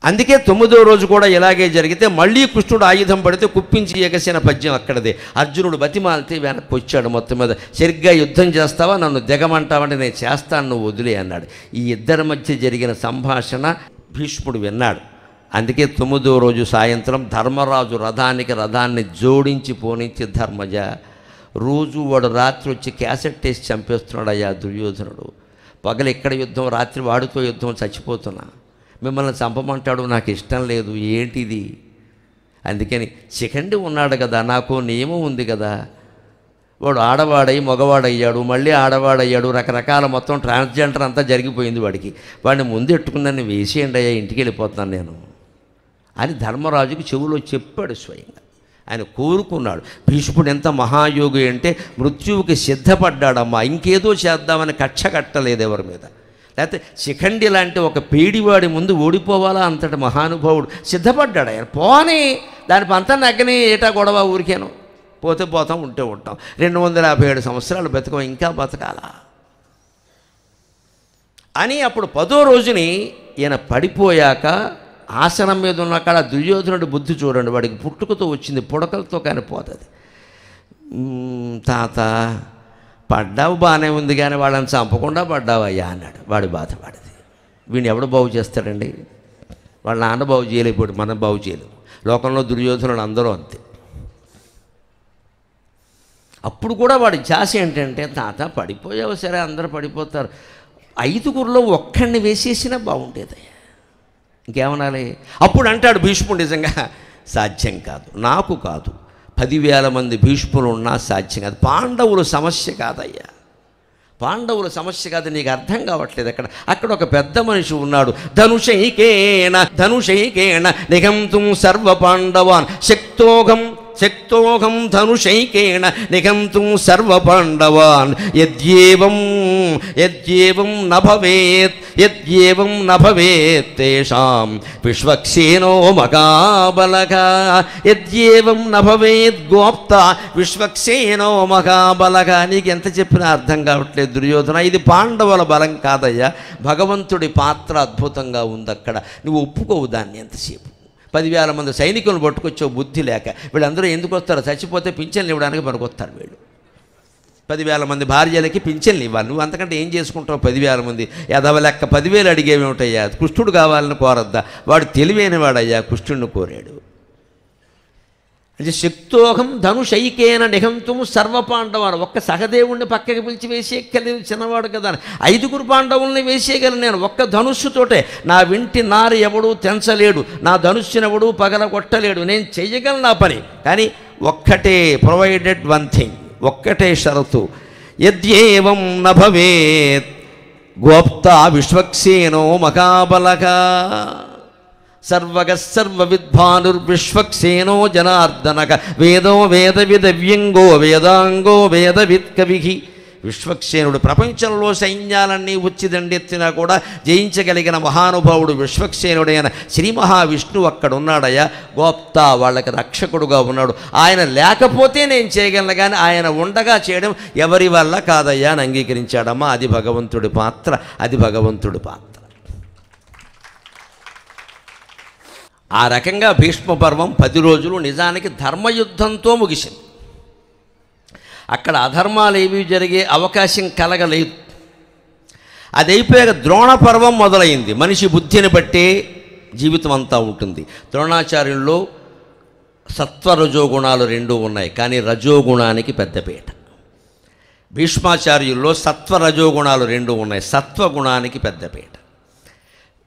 అందుకే 9వ రోజు కూడా ఇలాగే జరిగితే మళ్ళీ కృష్ణుడు ఆయుధం పడితే కుప్పించి ఎగసిన పద్యం అక్కడదే. అర్జునుడు బతిమాలితే వెనక్కి వచ్చాడు. మొత్తం మీద సరిగ్గా యుద్ధం చేస్తావా, నన్ను దిగమంటావంటే నేను చేస్తాను, నువ్వు వదిలే అన్నాడు. ఈ ఇద్దరి మధ్య జరిగిన సంభాషణ భీష్ముడు విన్నాడు. అందుకే 9వ రోజు సాయంత్రం ధర్మరాజు రథాన్ని జోడించి పోనించి, ధర్మజ రోజు వాడు రాత్రి వచ్చి క్యాసెట్ వేసి చంపేస్తున్నాడు అయ్యా దుర్యోధనుడు. పగలు ఎక్కడ యుద్ధం, రాత్రి వాడితో యుద్ధం, చచ్చిపోతున్నా, మిమ్మల్ని చంపమంటాడు, నాకు ఇష్టం లేదు, ఏంటిది? అందుకని శిఖండి ఉన్నాడు కదా, నాకు నియమం ఉంది కదా, వాడు ఆడవాడై మగవాడయ్యాడు, మళ్ళీ ఆడవాడయ్యాడు, రకరకాల మొత్తం ట్రాన్స్జెండర్ అంతా జరిగిపోయింది వాడికి, వాడిని ముందు ఎట్టుకున్నాను, వేసేయండి అయ్యా, ఇంటికి వెళ్ళిపోతున్నాను నేను అని ధర్మరాజుకి చెవులో చెప్పాడు స్వయంగా. ఆయన కోరుకున్నాడు. భీష్ముడు ఎంత మహాయోగి అంటే మృత్యువుకి సిద్ధపడ్డాడమ్మా, ఇంకేదో చేద్దామని కక్ష కట్టలేదు ఎవరి మీద. లేకపోతే శిఖండి లాంటి ఒక పేడివాడి ముందు ఓడిపోవాలా, అంతటి మహానుభావుడు సిద్ధపడ్డాడు. ఆయన పోనీ దాని పంత నగ్గని ఏటా గొడవ, ఊరికేను పోతే పోతాం, ఉంటే ఉంటాం, 257 సంవత్సరాలు బతకం, ఇంకా బతకాలా అని. అప్పుడు 10వ రోజుని ఈయన పడిపోయాక ఆసనం మీద ఉన్న కాడ దుర్యోధనుడి బుద్ధి చూడండి, వాడికి పుట్టుకతో వచ్చింది, పుడకలతో కానీ పోతుంది. తాత పడ్డావు బాగానే ఉంది కానీ వాళ్ళని చంపకుండా పడ్డావయ్యా అన్నాడు. వాడి బాధ వాడిది. వీడిని ఎవడు బాగు చేస్తాడండి? వాళ్ళ నాన్న బాగు చేయలేకపోయాడు, మనం బాగు చేయలేము. లోకంలో దుర్యోధనుడు అందరూ అంతే. అప్పుడు కూడా వాడి ఛాస ఏంటంటే, తాత పడిపోయావు సరే, అందరూ పడిపోతారు, 5గురిలో ఒక్కడిని వేసేసినా బాగుండేదయ్యా, ఇంకేమనాలి? అప్పుడు అంటాడు భీష్ముడు, నిజంగా సాధ్యం కాదు, నాకు కాదు, 10,000 మంది భీష్ములు ఉన్నా సాధ్యం కాదు, పాండవుల సమస్య కాదయ్యా, పాండవుల సమస్య కాదు, నీకు అర్థం కావట్లేదు. అక్కడ ఒక పెద్ద మనిషి ఉన్నాడు. ధనుషైకేణ నిఘంతుం సర్వ పాండవాన్ శక్తోఘం ధనుషైకేణ నిఘంతుం సర్వ పాండవాన్ యద్యేవం నభవేత్ తేషాం విశ్వక్సేనో మహాబలగా యద్యేవం నభవేత్ గోప్త విశ్వక్సేనో మహాబలగా. నీకు ఎంత చెప్పినా అర్థం కావట్లేదు దుర్యోధన, ఇది పాండవుల బలం కాదయ్యా, భగవంతుడి పాత్ర అద్భుతంగా ఉంది అక్కడ, నువ్వు ఒప్పుకోవు దాన్ని. ఎంతసేపు 10,000 మంది సైనికులను పట్టుకొచ్చే బుద్ధి లేక వీళ్ళందరూ ఎందుకు వస్తారు? చచ్చిపోతే పింఛన్లు ఇవ్వడానికి పనికొస్తారు వీళ్ళు. 10,000 మంది భార్యలకి పింఛన్లు ఇవ్వాలి, నువ్వు అంతకంటే ఏం చేసుకుంటావు? 10,000 మంది యదవ లెక్క 10,000 అడిగేవేమిటయ్యా? కృష్ణుడు కావాలని కోరద్దా? వాడు తెలివైన వాడయ్యా, కృష్ణుడిని కోరాడు. అంటే శక్తోహం ధనుషైకేన నిఘంతుం సర్వ పాండవాన్ని, ఒక్క సహదేవుణ్ణి పక్కకి పిలిచి వేసేయగలిగిన చిన్నవాడు కదా, 5గురు పాండవుల్ని వేసేయగలను నేను ఒక్క ధనుస్సుతోటే. నా వింటి నారి ఎవడూ తెంచలేడు, నా ధనుస్సునెవడూ పగలగొట్టలేడు, నేను చెయ్యగలను నా పని. కానీ ఒక్కటే ప్రొవైడెడ్ వన్ థింగ్, ఒక్కటే షరతు, యద్యేవం నభవేత్ గోప్తా విశ్వక్సేనో మహాబలగా సర్వవిద్భానుర్విశ్వక్సేనో జనార్దనక వేదో వేదవిదవ్యంగో వేదాంగో వేదవిత్ కవి. విశ్వక్సేనుడు ప్రపంచంలో సైన్యాలన్నీ వచ్చి దండెత్తినా కూడా జయించగలిగిన మహానుభావుడు విశ్వక్సేనుడైన శ్రీ మహావిష్ణువు అక్కడున్నాడయ్యా. గోప్తా వాళ్ళకి రక్షకుడుగా ఉన్నాడు. ఆయన లేకపోతే నేను చేయగలను కానీ ఆయన ఉండగా చేయడం ఎవరి వల్ల కాదయ్యా అని అంగీకరించాడమ్మా. అది భగవంతుడి పాత్ర, అది భగవంతుడి పాత్ర. ఆ రకంగా భీష్మ పర్వం 10 రోజులు నిజానికి ధర్మయుద్ధంతో ముగిసింది. అక్కడ అధర్మాలు ఏవి జరిగే అవకాశం కలగలేదు. అది అయిపోయాక ద్రోణ పర్వం మొదలైంది. మనిషి బుద్ధిని బట్టే జీవితం అంతా ఉంటుంది. ద్రోణాచార్యుల్లో సత్వరజోగుణాలు 2 ఉన్నాయి, కానీ రజోగుణానికి పెద్దపీట. భీష్మాచార్యుల్లో సత్వరజోగుణాలు 2 ఉన్నాయి, సత్వగుణానికి పెద్దపీట.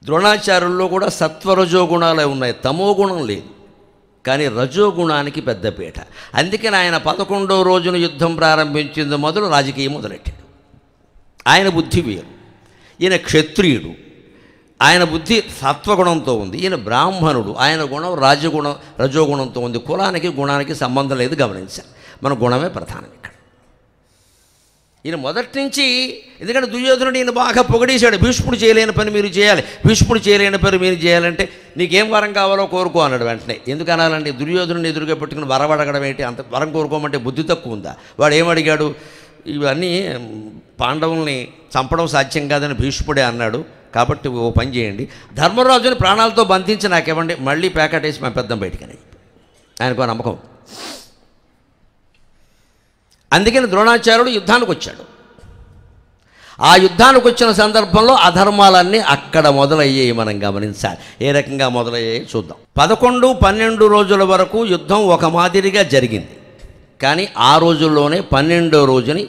ద్రోణాచార్యుల్లో కూడా సత్వరజోగుణాలే ఉన్నాయి, తమోగుణం లేదు, కానీ రజోగుణానికి పెద్దపీట. అందుకని ఆయన 11వ రోజున యుద్ధం ప్రారంభించింది మొదలు రాజకీయం మొదలెట్టాడు. ఆయన బుద్ధి వేరు, ఈయన క్షత్రియుడు, ఆయన బుద్ధి సత్వగుణంతో ఉంది. ఈయన బ్రాహ్మణుడు, ఆయన గుణం రజోగుణంతో ఉంది. కులానికి గుణానికి సంబంధం లేదు, గమనించాలి. మన గుణమే ప్రధానం ఇక్కడ. ఈయన మొదటి నుంచి, ఎందుకంటే దుర్యోధనుడు ఈయన బాగా పొగిడేశాడు, భీష్ముడు చేయలేని పని మీరు చేయాలి, భీష్ముడు చేయలేని పని మీరు చేయాలంటే నీకేం వరం కావాలో కోరుకో అన్నాడు. వెంటనే ఎందుకు అనాలండి? దుర్యోధనుడిని ఎదురుగా పెట్టుకుని వరం అడగడం ఏంటి? అంత వరం కోరుకోమంటే బుద్ధి తక్కువ ఉందా? వాడు ఏమడిగాడు? ఇవన్నీ పాండవుల్ని చంపడం సాధ్యం కాదని భీష్ముడే అన్నాడు. కాబట్టి ఓ పని చేయండి, ధర్మరాజుని ప్రాణాలతో బంధించి నాకు ఇవ్వండి, మళ్ళీ ప్యాకెట్ వేసి పంపిద్దాం బయటికని ఆయనకో నమ్మకం. అందుకని ద్రోణాచార్యుడు యుద్ధానికి వచ్చాడు. ఆ యుద్ధానికి వచ్చిన సందర్భంలో అధర్మాలన్నీ అక్కడ మొదలయ్యాయి. మనం గమనించాలి ఏ రకంగా మొదలయ్యాయి చూద్దాం. 11-12 రోజుల వరకు యుద్ధం ఒక మాదిరిగా జరిగింది. కానీ ఆ రోజుల్లోనే 12వ రోజుని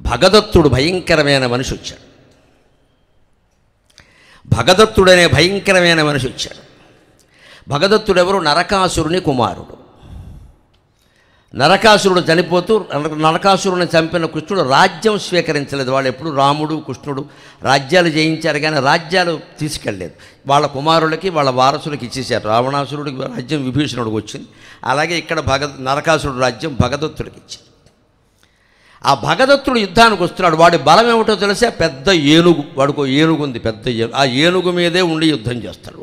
భగదత్తుడు భయంకరమైన మనిషి వచ్చాడు. భగదత్తుడనే భయంకరమైన మనిషి వచ్చాడు. భగదత్తుడు ఎవరు? నరకాసురుని కుమారుడు. నరకాసురుడు చనిపోతూ నరకాసురుని చంపిన కృష్ణుడు రాజ్యం స్వీకరించలేదు. వాళ్ళు ఎప్పుడు రాముడు కృష్ణుడు రాజ్యాలు జయించారు కానీ రాజ్యాలు తీసుకెళ్ళలేదు. వాళ్ళ కుమారులకి వాళ్ళ వారసులకి ఇచ్చేశారు. రావణాసురుడికి రాజ్యం విభీషణుడికి వచ్చింది. అలాగే ఇక్కడ నరకాసురుడు రాజ్యం భగదత్తుడికి ఇచ్చారు. ఆ భగదత్తుడు యుద్ధానికి వస్తున్నాడు. వాడి బలం ఏమిటో తెలిసే పెద్ద ఏనుగు. వాడికి ఏనుగు ఉంది, పెద్ద ఏనుగు. ఆ ఏనుగు మీదే ఉండి యుద్ధం చేస్తాడు.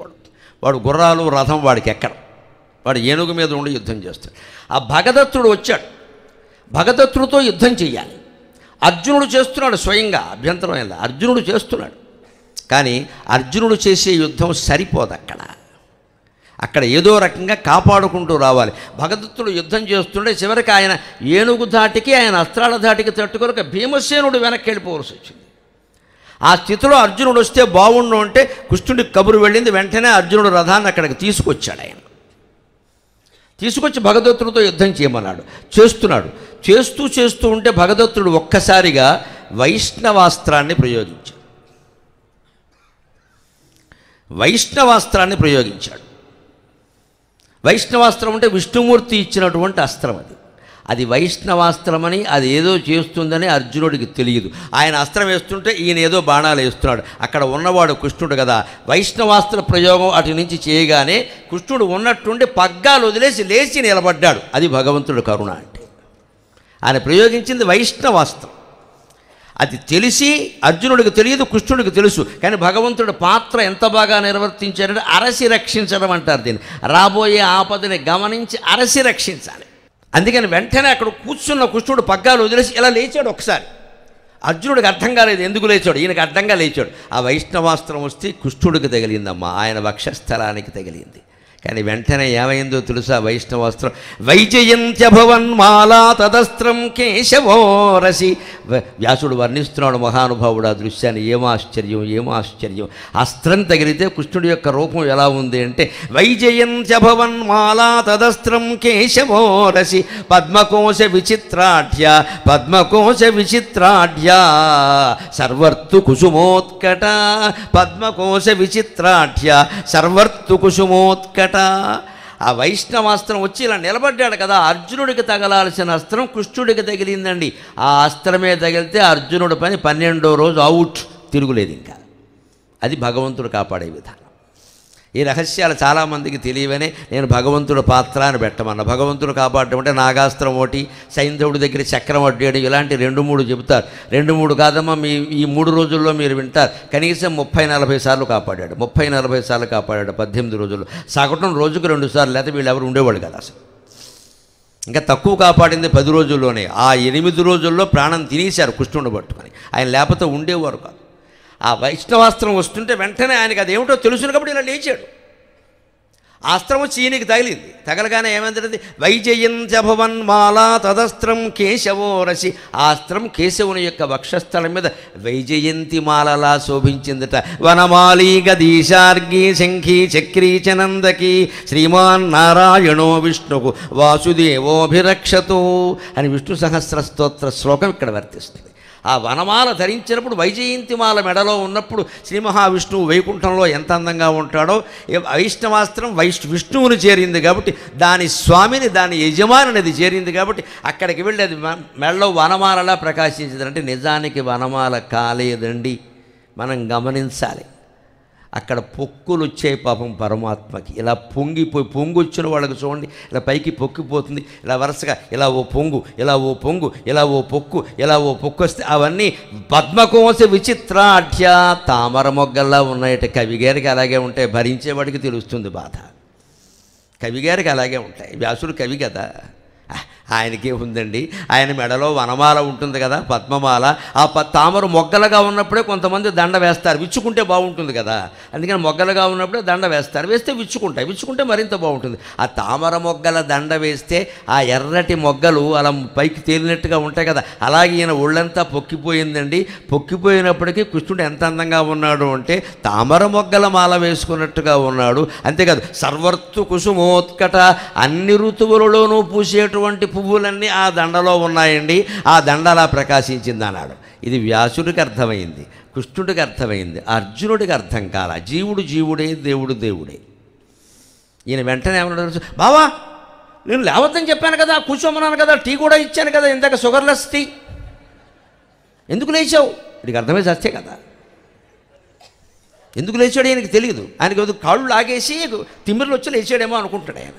వాడు గుర్రాలు రథం వాడికి ఎక్కడ, వాడు ఏనుగు మీద ఉండి యుద్ధం చేస్తాడు. ఆ భగదత్తుడు వచ్చాడు. భగదత్తుడితో యుద్ధం చెయ్యాలి. అర్జునుడు చేస్తున్నాడు స్వయంగా, అభ్యంతరం లేదు. అర్జునుడు చేస్తున్నాడు. కానీ అర్జునుడు చేసే యుద్ధం సరిపోదు. అక్కడ ఏదో రకంగా కాపాడుకుంటూ రావాలి. భగదత్తుడు యుద్ధం చేస్తుంటే చివరికి ఆయన ఏనుగు ధాటికి ఆయన అస్త్రాల ధాటికి తట్టుకొనక భీమసేనుడు వెనక్కి వెళ్ళిపోవలసి వచ్చింది. ఆ స్థితిలో అర్జునుడు వస్తే బాగుండు అంటే కృష్ణుడికి కబురు వెళ్ళింది. వెంటనే అర్జునుడు రథాన్ని అక్కడికి తీసుకొచ్చాడు. ఆయన తీసుకొచ్చి భగదత్తుడితో యుద్ధం చేయమన్నాడు. చేస్తున్నాడు. చేస్తూ ఉంటే భగదత్తుడు ఒక్కసారిగా వైష్ణవాస్త్రాన్ని ప్రయోగించాడు. వైష్ణవాస్త్రం అంటే విష్ణుమూర్తి ఇచ్చినటువంటి అస్త్రం. అది వైష్ణవాస్త్రమని, అది ఏదో చేస్తుందని అర్జునుడికి తెలియదు. ఆయన అస్త్రం వేస్తుంటే ఈయన ఏదో బాణాలు వేస్తున్నాడు. అక్కడ ఉన్నవాడు కృష్ణుడు కదా. వైష్ణవాస్త్ర ప్రయోగం అటు నుంచి చేయగానే కృష్ణుడు ఉన్నట్టుండి పగ్గాలు వదిలేసి లేచి నిలబడ్డాడు. అది భగవంతుడు కరుణ అంటే. ఆయన ప్రయోగించింది వైష్ణవాస్త్రం. అది తెలిసి అర్జునుడికి తెలియదు, కృష్ణుడికి తెలుసు. కానీ భగవంతుడు పాత్ర ఎంత బాగా నిర్వర్తించాడంటే అరసి రక్షించడం అంటారు దీన్ని. రాబోయే ఆపదని గమనించి అరసి రక్షించాలి. అందుకని వెంటనే అక్కడ కూర్చున్న కృష్ణుడు పగ్గాలు వదిలేసి ఇలా లేచాడు. ఒకసారి అర్జునుడికి అర్థం కాలేదు ఎందుకు లేచాడు. ఈయనకి అర్థంగా లేచాడు. ఆ వైష్ణవాస్త్రం వస్తే కృష్ణుడికి తగిలిందమ్మా, ఆయన వక్షస్థలానికి తగిలింది. కానీ వెంటనే ఏమైందో తెలుసా? వైష్ణవాస్త్రం వైజయంత్యభవన్మాలా తదస్త్రం కేశవోరసి. వ్యాసుడు వర్ణిస్తున్నాడు మహానుభావుడు ఆ దృశ్యాన్ని. ఏమాశ్చర్యం. అస్త్రం తగిలితే కృష్ణుడి యొక్క రూపం ఎలా ఉంది అంటే వైజయంత్యభవన్మాలా తదస్త్రం కేశవోరసి పద్మకోశ విచిత్రాఢ్య సర్వర్తు కుసుమోత్కట. పద్మకోశ విచిత్రాఢ్య సర్వర్తు కుసుమోత్కట. ఆ వైష్ణవాస్త్రం వచ్చి ఇలా నిలబడ్డాడు కదా. అర్జునుడికి తగలాల్సిన అస్త్రం కృష్ణుడికి తగిలిందండి. ఆ అస్త్రమే తగిలితే అర్జునుడి పని 12వ రోజు అవుట్, తిరుగులేదు ఇంకా. అది భగవంతుడు కాపాడే విధానం. ఈ రహస్యాలు చాలామందికి తెలియవనే నేను భగవంతుడు పాత్ర అని పెట్టమన్నా. భగవంతుడు కాపాడటం అంటే నాగాస్త్రం ఒకటి, సైంధవుడి దగ్గర చక్రం అడ్డాడు, ఇలాంటి 2-3 చెబుతారు. 2-3 కాదమ్మా, ఈ 3 రోజుల్లో మీరు వింటారు. కనీసం 30-40 సార్లు కాపాడాడు. 30-40 సార్లు కాపాడాడు 18 రోజుల్లో. సగటున రోజుకు 2 సార్లు, లేకపోతే వీళ్ళు ఎవరు ఉండేవాళ్ళు కదా అసలు. ఇంకా తక్కువ కాపాడింది 10 రోజుల్లోనే. ఆ 8 రోజుల్లో ప్రాణం తినేశారు కృష్ణుడిని పట్టుకొని. ఆయన లేకపోతే ఉండేవారు కాదు. ఆ వైష్ణవాస్త్రం వస్తుంటే వెంటనే ఆయనకి అదేమిటో తెలుసును కాబట్టి ఇలా లేచాడు. ఆ అస్త్రం వచ్చి ఈయనకి తగిలింది. తగలగానే ఏమంటుంది? వైజయంత్యభవన్మాలా తదస్త్రం కేశవోరసి. ఆ అస్త్రం కేశవుని యొక్క వక్షస్థలం మీద వైజయంతి మాలలా శోభించిందట. వనమాలీ గదీశార్గీ శంఖీ చక్రీ చనందకి శ్రీమాన్ నారాయణో విష్ణువు వాసుదేవోభిరక్షతు అని విష్ణు సహస్ర స్తోత్ర శ్లోకం ఇక్కడ వర్తిస్తుంది. ఆ వనమాల ధరించినప్పుడు, వైజయంతిమాల మెడలో ఉన్నప్పుడు శ్రీ మహావిష్ణువు వైకుంఠంలో ఎంత అందంగా ఉంటాడో. వైష్ణవాస్త్రం విష్ణువుని చేరింది కాబట్టి, దాని స్వామిని, దాని యజమానిని చేరింది కాబట్టి అక్కడికి వెళ్ళి అది మెడలో వనమాలలా ప్రకాశించింది. అంటే నిజానికి వనమాల కాలేదండి, మనం గమనించాలి. అక్కడ పొక్కులు వచ్చాయి పాపం పరమాత్మకి. ఇలా పొంగొచ్చిన వాళ్ళకి చూడండి, ఇలా పైకి పొక్కిపోతుంది. ఇలా వరుసగా ఇలా ఓ పొంగు, ఇలా ఓ పొంగు, ఇలా ఓ పొక్కు, ఇలా ఓ పొక్కు వస్తే అవన్నీ పద్మకోశ విచిత్రాఢ్య తామర మొగ్గల్లా ఉన్నాయట. కవిగారికి అలాగే ఉంటాయి, భరించేవాడికి తెలుస్తుంది బాధ. కవిగారికి అలాగే ఉంటాయి. వ్యాసుడు కవి కదా, ఆయనకే ఉందండి. ఆయన మెడలో వనమాల ఉంటుంది కదా, పద్మమాల. ఆ తామర మొగ్గలుగా ఉన్నప్పుడే కొంతమంది దండ వేస్తారు, విచ్చుకుంటే బాగుంటుంది కదా. అందుకని మొగ్గలుగా ఉన్నప్పుడే దండ వేస్తారు, వేస్తే విచ్చుకుంటే మరింత బాగుంటుంది. ఆ తామర మొగ్గల దండ వేస్తే ఆ ఎర్రటి మొగ్గలు అలా పైకి తేలినట్టుగా ఉంటాయి కదా, అలాగే ఈయన ఒళ్ళంతా పొక్కిపోయిందండి. పొక్కిపోయినప్పటికీ కృష్ణుడు ఎంత అందంగా ఉన్నాడు అంటే తామర మొగ్గల మాల వేసుకున్నట్టుగా ఉన్నాడు. అంతేకాదు, సర్వర్తు కుసుమోత్కట, అన్ని ఋతువులలోనూ పూసేటువంటి పువ్వులన్నీ ఆ దండలో ఉన్నాయండి. ఆ దండ అలా ప్రకాశించింది అన్నాడు. ఇది వ్యాసుడికి అర్థమైంది, కృష్ణుడికి అర్థమైంది, అర్జునుడికి అర్థం కాల. జీవుడు జీవుడే, దేవుడు దేవుడే. ఈయన వెంటనే ఏమన్నాడు, బావా నేను లేవద్దని చెప్పాను కదా, కూర్చోమన్నాను కదా, టీ కూడా ఇచ్చాను కదా, ఇందాక షుగర్లెస్ టీ, ఎందుకు లేచావు? వీడికి అర్థమై చస్తే కదా. ఎందుకు లేచాడు ఆయనకి తెలియదు. ఆయనకి కాళ్ళు లాగేసి తిమ్మిర్లు వచ్చి లేచాడేమో అనుకుంటాడు ఆయన.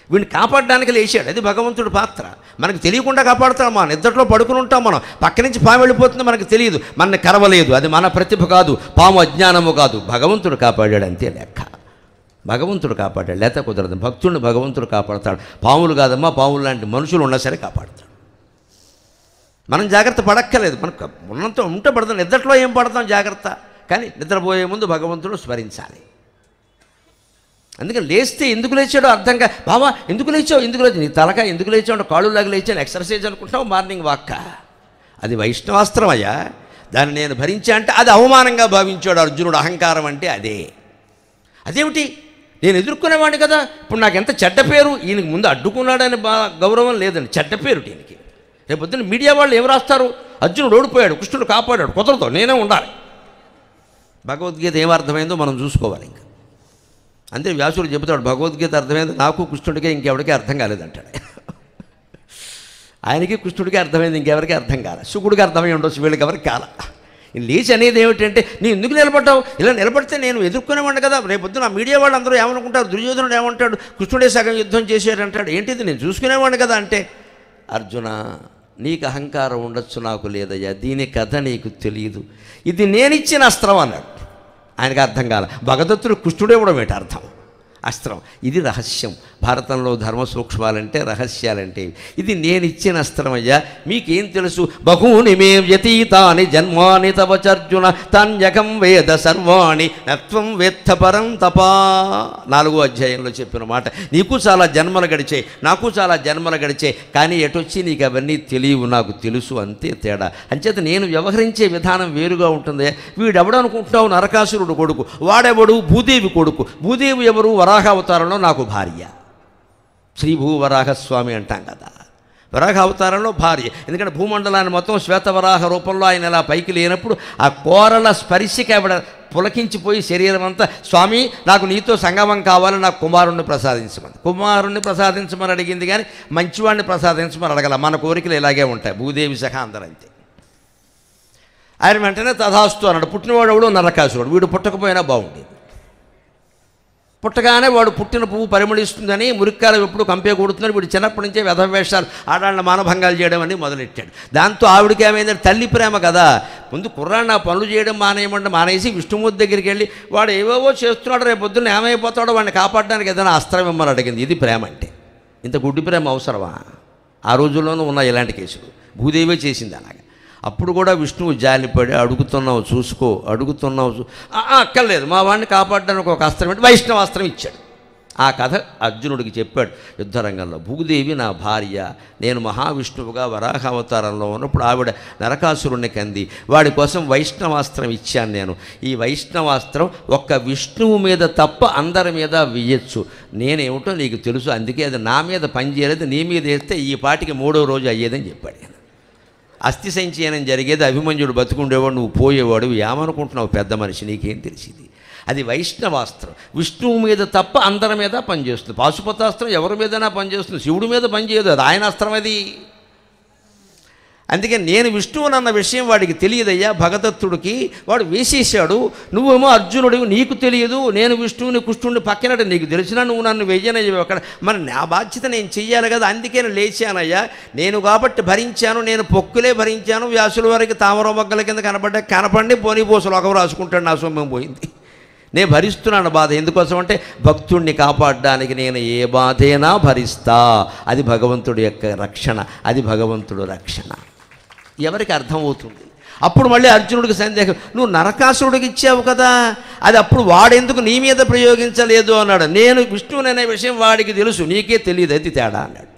వీడిని కాపాడడానికి లేచాడు. అది భగవంతుడి పాత్ర. మనకు తెలియకుండా కాపాడుతాం. మనం నిద్రలో పడుకుని ఉంటాం, మనం పక్క నుంచి పాము వెళ్ళిపోతుంది, మనకు తెలియదు, మనని కరవలేదు. అది మన ప్రతిభ కాదు, పాము అజ్ఞానము కాదు. భగవంతుడు కాపాడాడు, అంతే లెక్క. భగవంతుడు కాపాడాడు, లేత కుదరదు. భక్తుడిని భగవంతుడు కాపాడతాడు. పాములు కాదమ్మా, పాములు లాంటి మనుషులు ఉన్నా సరే కాపాడుతాడు. మనం జాగ్రత్త పడక్కర్లేదు. మనకు ఉన్నంత ఉంటే పడతాం, నిద్రలో ఏం పడతాం జాగ్రత్త. కానీ నిద్రపోయే ముందు భగవంతుడు స్మరించాలి. అందుకని లేస్తే ఎందుకు లేచాడో అర్థంగా, బావా ఎందుకు లేచావు, నీ తలక ఎందుకు లేచావు అంటే కాళ్ళులాగా లేచాను, ఎక్సర్సైజ్ అనుకుంటావు, మార్నింగ్ వాక్క. అది వైష్ణవాస్త్రం అయ్యా. దాన్ని నేను భరించా అంటే అది అవమానంగా భావించాడు అర్జునుడు. అహంకారం అంటే అదేమిటి, నేను ఎదుర్కొనేవాడిని కదా, ఇప్పుడు నాకు ఎంత చెడ్డ పేరు. ఈయనకి ముందు అడ్డుకున్నాడని గౌరవం లేదండి, చెడ్డ పేరు ఈయనకి. రేపు పొద్దున్న మీడియా వాళ్ళు ఏం రాస్తారు, అర్జునుడు ఓడిపోయాడు, కృష్ణుడు కాపాడాడు. కుదరదు, నేనే ఉండాలి. భగవద్గీత ఏమర్థమైందో మనం చూసుకోవాలి. ఇంకా అంతే వ్యాసుడు చెబుతాడు, భగవద్గీత అర్థమైంది నాకు, కృష్ణుడికే, ఇంకెవరికీ అర్థం కాలేదంటాడు. ఆయనకి కృష్ణుడికి అర్థమైంది, ఇంకెవరికి అర్థం కాలే. శుకుడికి అర్థమై ఉండొచ్చు, వీళ్ళకి ఎవరికి కాల. లేచి అనేది ఏమిటంటే, నీ ఎందుకు నిలబడ్డావు, ఇలా నిలబడితే నేను ఎదుర్కొనేవాడిని కదా. రేపొద్దున మీడియా వాళ్ళు అందరూ ఏమనుకుంటారు, దుర్యోధనుడు ఏమంటాడు, కృష్ణుడే సగం యుద్ధం చేశాడంటాడు. ఏంటిది, నేను చూసుకునేవాడిని కదా అంటే, అర్జున నీకు అహంకారం ఉండొచ్చు, నాకు లేదయ్యా. దీని కథ నీకు తెలియదు, ఇది నేనిచ్చిన అస్త్రం అన్నాడు. ఆయనకు అర్థం కాల. భగదత్తుడు కృష్ణుడే కూడా ఏంటి అర్థం, అస్త్రం. ఇది రహస్యం. భారతంలో ధర్మ సూక్ష్మాలంటే రహస్యాలంటే ఇది నేను ఇచ్చిన అస్త్రం అయ్యా. మీకేం తెలుసు, బహూని మే వ్యతీతాని జన్మాని తవ చర్జున తాన్యకం వేద సర్వాణి నత్వం వేత్త పరం తపా. 4వ అధ్యాయంలో చెప్పిన మాట. నీకు చాలా జన్మలు గడిచాయి, నాకు చాలా జన్మలు గడిచాయి, కానీ ఎటొచ్చి నీకు అవన్నీ తెలియవు, నాకు తెలుసు, అంతే తేడా. అంచేత నేను వ్యవహరించే విధానం వేరుగా ఉంటుంది. వీడెవడు అనుకుంటున్నావు, నరకాసురుడు కొడుకు. వాడెవడు, భూదేవి కొడుకు. భూదేవి ఎవరు, వరాహావతారంలో నాకు భార్య. శ్రీభూవరాహస్వామి అంటాం కదా, వరాహ అవతారంలో భార్య. ఎందుకంటే భూమండలాన్ని మొత్తం శ్వేతవరాహ రూపంలో ఆయన ఇలా పైకి లేనప్పుడు ఆ కోరల స్పర్శకి ఆవిడ పులకించిపోయి శరీరం అంతా, స్వామి నాకు నీతో సంగమం కావాలి, నాకు కుమారుణ్ణి ప్రసాదించమని అడిగింది. కానీ మంచివాడిని ప్రసాదించమని అడగల. మన కోరికలు ఇలాగే ఉంటాయి, భూదేవి సహా అందరంతే. ఆయన వెంటనే తథాస్తు అన్నాడు. పుట్టినవాడు ఎవడు, నరకాసురుడు. వీడు పుట్టకపోయినా బాగుండేది. పుట్టగానే వాడు పుట్టిన పువ్వు పరిమళిస్తుందని మురిక్కాలు ఎప్పుడు కంపే కొడుతుందని వీడు చిన్నప్పటి నుంచే వ్యధవేషాలు, ఆడాళ్ళ మానభంగాలు చేయడం అని మొదలెట్టాడు. దాంతో ఆవిడకి ఏమైందంటే తల్లి ప్రేమ కదా, ముందు కుర్రాన్ని ఆ పనులు చేయడం మానేసి విష్ణుమూర్తి దగ్గరికి వెళ్ళి వాడు ఏవేవో చేస్తున్నాడు, రేపు పొద్దున్న ఏమైపోతాడో వాడిని కాపాడడానికి ఏదైనా అస్త్రం ఇమ్మని అడిగింది. ఇది ప్రేమ అంటే. ఇంత గుడ్డి ప్రేమ అవసరమా? ఆ రోజుల్లోనూ ఉన్న ఇలాంటి కేసులు. భూదేవే చేసింది అలాగే. అప్పుడు కూడా విష్ణువు జాలిపడి, అడుగుతున్నావు చూసుకో, అక్కర్లేదు, మా వాడిని కాపాడడానికి ఒక అస్త్రం అంటే వైష్ణవాస్త్రం ఇచ్చాడు. ఆ కథ అర్జునుడికి చెప్పాడు యుద్ధరంగంలో. భూదేవి నా భార్య, నేను మహావిష్ణువుగా వరాహ అవతారంలో ఉన్నప్పుడు ఆవిడ నరకాసురుణ్ణి కంది, వాడి కోసం వైష్ణవాస్త్రం ఇచ్చాను నేను. ఈ వైష్ణవాస్త్రం ఒక్క విష్ణువు మీద తప్ప అందరి మీద వెయ్యొచ్చు. నేనేమిటో నీకు తెలుసు, అందుకే అది నా మీద పనిచేయలేదు, నీ మీద వేస్తే ఈ పాటికి 3వ రోజు అయ్యేదని చెప్పాడు. అస్థి సంచయనం జరిగేది, అభిమన్యుడు బతుకుండేవాడు, నువ్వు పోయేవాడు. ఏమనుకుంటున్నావు పెద్ద మనిషి, నీకేం తెలిసింది? అది వైష్ణవాస్త్రం. విష్ణువు మీద తప్ప అందరి మీద పనిచేస్తుంది. పాశుపతాస్త్రం ఎవరి మీదైనా పనిచేస్తుంది, శివుడి మీద పనిచేయదు, అది ఆయన అస్త్రం అది. అందుకే నేను విష్ణువునన్న విషయం వాడికి తెలియదయ్యా. భగదత్తుడికి వాడు వేసేసాడు. నువ్వేమో అర్జునుడివి, నీకు తెలియదు. నేను విష్ణువుని కృష్ణుడిని పక్కనట్టు నీకు తెలిసినా నువ్వు నన్ను వెయ్యనయ్యావు అక్కడ. మరి నా బాధ్యత నేను చెయ్యాలి కదా, అందుకే నేను లేచానయ్యా. నేను కాబట్టి భరించాను, నేను పొక్కులే భరించాను. వ్యాసుల వారికి తామర మొగ్గల కింద కనపడి పోనీ పోసలు ఒక రాసుకుంటాడు, నా సొమ్మం పోయింది. నేను భరిస్తున్నాను బాధ. ఎందుకోసం అంటే భక్తుడిని కాపాడడానికి నేను ఏ బాధైనా భరిస్తా. అది భగవంతుడి యొక్క రక్షణ, అది భగవంతుడు రక్షణ. ఎవరికి అర్థమవుతుంది? అప్పుడు మళ్ళీ అర్జునుడికి సందేహం, నువ్వు నరకాసురుడికి ఇచ్చావు కదా, అది అప్పుడు వాడెందుకు నీ మీద ప్రయోగించలేదు అన్నాడు. నేను విష్ణువుననే విషయం వాడికి తెలుసు, నీకే తెలియదు, అది తేడా అన్నాడు.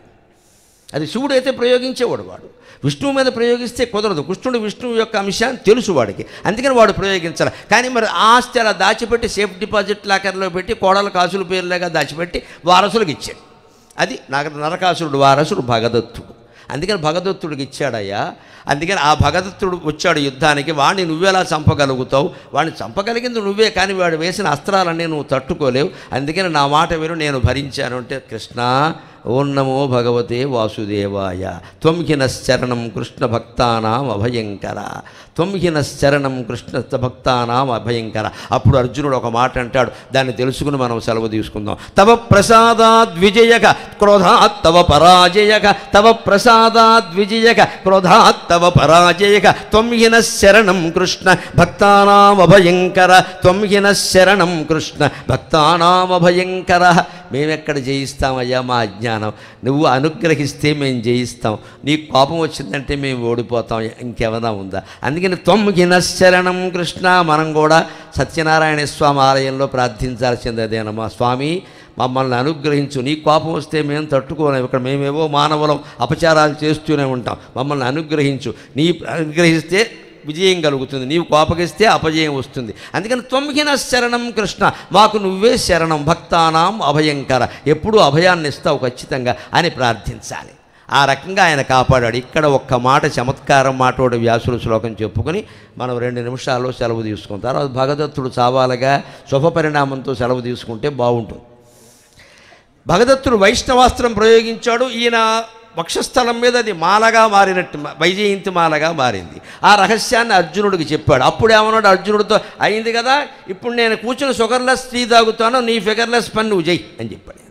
అది శివుడు అయితే ప్రయోగించేవాడు, వాడు విష్ణువు మీద ప్రయోగిస్తే కుదరదు. కృష్ణుడు విష్ణువు యొక్క అంశాన్ని తెలుసు వాడికి, అందుకని వాడు ప్రయోగించాలి. కానీ మరి ఆస్తి అలా దాచిపెట్టి సేఫ్ డిపాజిట్ లాకర్లో పెట్టి కోడల కాసుల పేర్లాగా దాచిపెట్టి వారసులకు ఇచ్చాడు. అది నరకాసురుడు వారసుడు భగదత్తుడు. అందుకని భగదత్తుడికి ఇచ్చాడయ్యా. అందుకని ఆ భగదత్తుడు వచ్చాడు యుద్ధానికి. వాడిని నువ్వెలా చంపగలుగుతావు? వాడిని చంపగలిగింది నువ్వే, కానీ వాడు వేసిన అస్త్రాలన్నీ నువ్వు తట్టుకోలేవు. అందుకని నా మాట విను, నేను భరించాను అంటే, కృష్ణ ఓం నమో భగవతే వాసుదేవాయ త్వం హినశ్చరణం కృష్ణ భక్తానాం అభయంకర, త్వం హినశ్చరణం కృష్ణ భక్తానాం అభయంకర. అప్పుడు అర్జునుడు ఒక మాట అంటాడు, దాన్ని తెలుసుకుని మనం సెలవు తీసుకుందాం. తవ ప్రసాదాద్విజయక క్రోధాత్ తవ పరాజయక, తవ ప్రసాదాద్విజయక క్రోధాత్ తవ పరాజయక, త్వం హినశ్చరణం కృష్ణ భక్తానాం అభయంకర, త్వం హినశ్చరణం కృష్ణ భక్తానాం అభయంకర. మేమెక్కడ జయిస్తామయ్యా మా అజ్ఞానం, నువ్వు అనుగ్రహిస్తే మేము జయిస్తాం, నీకు కోపం వచ్చిందంటే మేము ఓడిపోతాం, ఇంకేమైనా ఉందా? అందుకని త్వం హినశ్చరణం కృష్ణ. మనం కూడా సత్యనారాయణ స్వామి ఆలయంలో ప్రార్థించాల్సింది అదేనమ్మా, స్వామి మమ్మల్ని అనుగ్రహించు, నీ కోపం వస్తే మేము తట్టుకోలేము, ఇక్కడ మేమేవో మానవులం అపచారాలు చేస్తూనే ఉంటాం, మమ్మల్ని అనుగ్రహించు, నీ అనుగ్రహిస్తే విజయం కలుగుతుంది, నీవు కోపగిస్తే అపజయం వస్తుంది. అందుకని త్వంహిన శరణం కృష్ణ, మాకు నువ్వే శరణం, భక్తానాం అభయంకర, ఎప్పుడూ అభయాన్ని ఇస్తావు ఖచ్చితంగా అని ప్రార్థించాలి. ఆ రకంగా ఆయన కాపాడాడు. ఇక్కడ ఒక్క మాట చమత్కారం మాటోడు వ్యాసుల శ్లోకం చెప్పుకొని మనం 2 నిమిషాల్లో సెలవు తీసుకుంటాం. తర్వాత భగదత్తుడు చావాలగా శుభపరిణామంతో సెలవు తీసుకుంటే బాగుంటుంది. భగదత్తుడు వైష్ణవాస్త్రం ప్రయోగించాడు. ఈయన వక్షస్థలం మీద అది మాలగా మారినట్టు, వైజయంతి మాలగా మారింది. ఆ రహస్యాన్ని అర్జునుడికి చెప్పాడు. అప్పుడేమన్నాడు అర్జునుడితో, అయింది కదా, ఇప్పుడు నేను కూర్చుని షుగర్లెస్ టీ తాగుతాను, నీ ఫిగర్లెస్ పని నువ్వు చెయ్యి అని చెప్పాడు.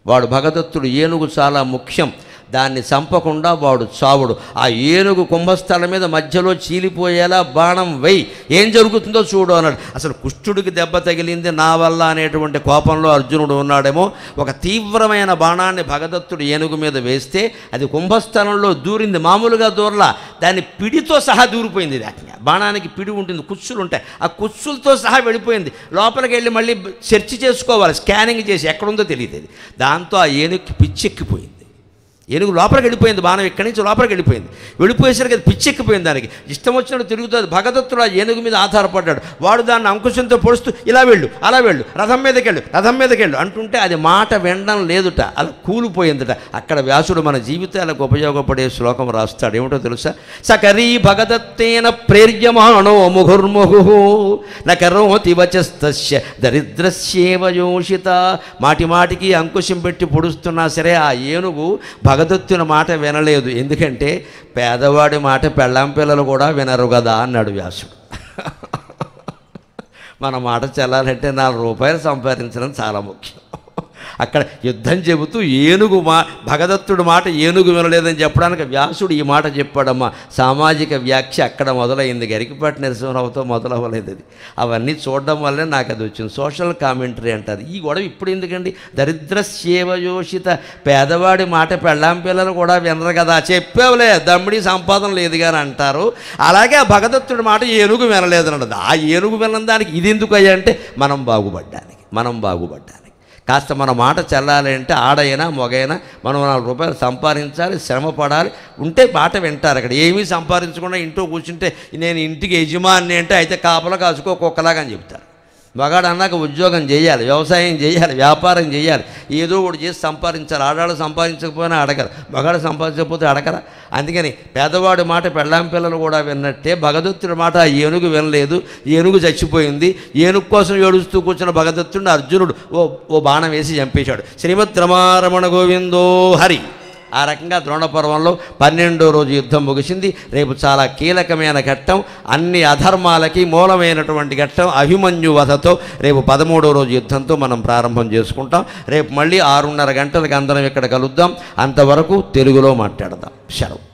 వాడు భగదత్తుడు, ఏనుగు చాలా ముఖ్యం, దాన్ని చంపకుండా వాడు చావుడు. ఆ ఏనుగు కుంభస్థలం మీద మధ్యలో చీలిపోయేలా బాణం వెయ్యి, ఏం జరుగుతుందో చూడు అన్నాడు. అసలు కుష్ఠుడికి దెబ్బ తగిలింది నా వల్ల అనేటువంటి కోపంలో అర్జునుడు ఉన్నాడేమో. ఒక తీవ్రమైన బాణాన్ని భగదత్తుడు ఏనుగు మీద వేస్తే అది కుంభస్థలంలో దూరింది. మామూలుగా దూరలా, దాన్ని పిడితో సహా దూరిపోయింది. బాణానికి పిడి ఉంటుంది, కుచ్చులు ఉంటాయి, ఆ కుచ్చులతో సహా వెళ్ళిపోయింది. లోపలికి వెళ్ళి మళ్ళీ సెర్చ్ చేసుకోవాలి, స్కానింగ్ చేసి ఎక్కడుందో తెలియదు. దాంతో ఆ ఏనుగుకి పిచ్చెక్కిపోయింది. ఏనుగు లోపలికి వెళ్ళిపోయింది, బాణం ఇక్కడి నుంచి లోపలికి వెళ్ళిపోయింది. వెళ్ళిపోయేసరికి అది పిచ్చెక్కిపోయింది, దానికి ఇష్టం వచ్చినట్టు తిరుగుతుంది. భగదత్తుడు ఆ ఏనుగు మీద ఆధారపడ్డాడు. వాడు దాన్ని అంకుశంతో పొడుస్తూ ఇలా వెళ్ళు, అలా వెళ్ళు, రథం మీదకెళ్ళు, రథం మీదకెళ్ళు అంటుంటే అది మాట వినడం లేదుట, అలా కూలిపోయిందట. అక్కడ వ్యాసుడు మన జీవితాలకు ఉపయోగపడే శ్లోకం రాస్తాడు. ఏమిటో తెలుసా? సకరీ భగదత్తేన ప్రేర్యమాణో ముహుర్ముహు నకరోతి వచస్తస్య దరిద్రస్యేవ యోషిత. మాటి మాటికి అంకుశం పెట్టి పొడుస్తున్నా సరే ఆ ఏనుగు భగదత్తుని మాట వినలేదు. ఎందుకంటే పేదవాడి మాట పెళ్ళాం పిల్లలు కూడా వినరు కదా అన్నాడు వ్యాసుడు. మన మాట చెల్లాలంటే 4 రూపాయలు సంపాదించడం చాలా ముఖ్యం. అక్కడ యుద్ధం చెబుతూ ఏనుగు భగదత్తుడి మాట ఏనుగు వినలేదని చెప్పడానికి వ్యాసుడు ఈ మాట చెప్పాడమ్మా. సామాజిక వ్యాఖ్య అక్కడ మొదలైంది, గరికపాటి నరసింహరావుతో మొదలవ్వలేదు. అది అవన్నీ చూడడం వల్లే నాకు అది వచ్చింది. సోషల్ కామెంటరీ అంటారు. ఈ గొడవ ఇప్పుడు ఎందుకండి? దరిద్రస్యేవయోషిత, పేదవాడి మాట పెళ్ళాం పిల్లలు కూడా వినరు కదా, చెప్పేవలే దమ్ముడి సంపాదన లేదు కానీ అంటారు. అలాగే ఆ భగదత్తుడి మాట ఏనుగు వినలేదన్నది. ఆ ఏనుగు వినడం దానికి ఇది ఎందుకు అయ్యా అంటే మనం బాగుపడ్డానికి. కాస్త మన మాట చెల్లాలి అంటే ఆడైనా మొగైనా మనం 4 రూపాయలు సంపాదించాలి, శ్రమ పడాలి, ఉంటే మాట వింటారు. అక్కడ ఏమీ సంపాదించకుండా ఇంట్లో కూర్చుంటే నేను ఇంటికి యజమాని అంటే అయితే కాపలా కాసుకో కుక్కలాగా అని చెప్తారు. మగాడు అన్నాక ఉద్యోగం చేయాలి, వ్యవసాయం చేయాలి, వ్యాపారం చేయాలి, ఏదో ఒకటి చేసి సంపాదించాలి. ఆడాళ్ళు సంపాదించకపోయినా అడగరు, మగాడు సంపాదించకపోతే అడగరా? అందుకని పేదవాడి మాట పెళ్ళాం పిల్లలు కూడా విన్నట్టే భగదత్తుడి మాట ఆ ఏనుగు వినలేదు. ఏనుగు చచ్చిపోయింది. ఏనుగు కోసం ఏడుస్తూ కూర్చున్న భగదత్తుడిని అర్జునుడు ఓ బాణం వేసి చంపేశాడు. శ్రీమద్ రమారమణ గోవిందో హరి. ఆ రకంగా ద్రోణపర్వంలో 12వ రోజు యుద్ధం ముగిసింది. రేపు చాలా కీలకమైన ఘట్టం, అన్ని అధర్మాలకి మూలమైనటువంటి ఘట్టం అభిమన్యు వధతో రేపు 13వ రోజు యుద్ధంతో మనం ప్రారంభం చేసుకుంటాం. రేపు మళ్ళీ 6:30 గంటలకు అందరం ఇక్కడ కలుద్దాం. అంతవరకు తెలుగులో మాట్లాడదాం. సెలవు.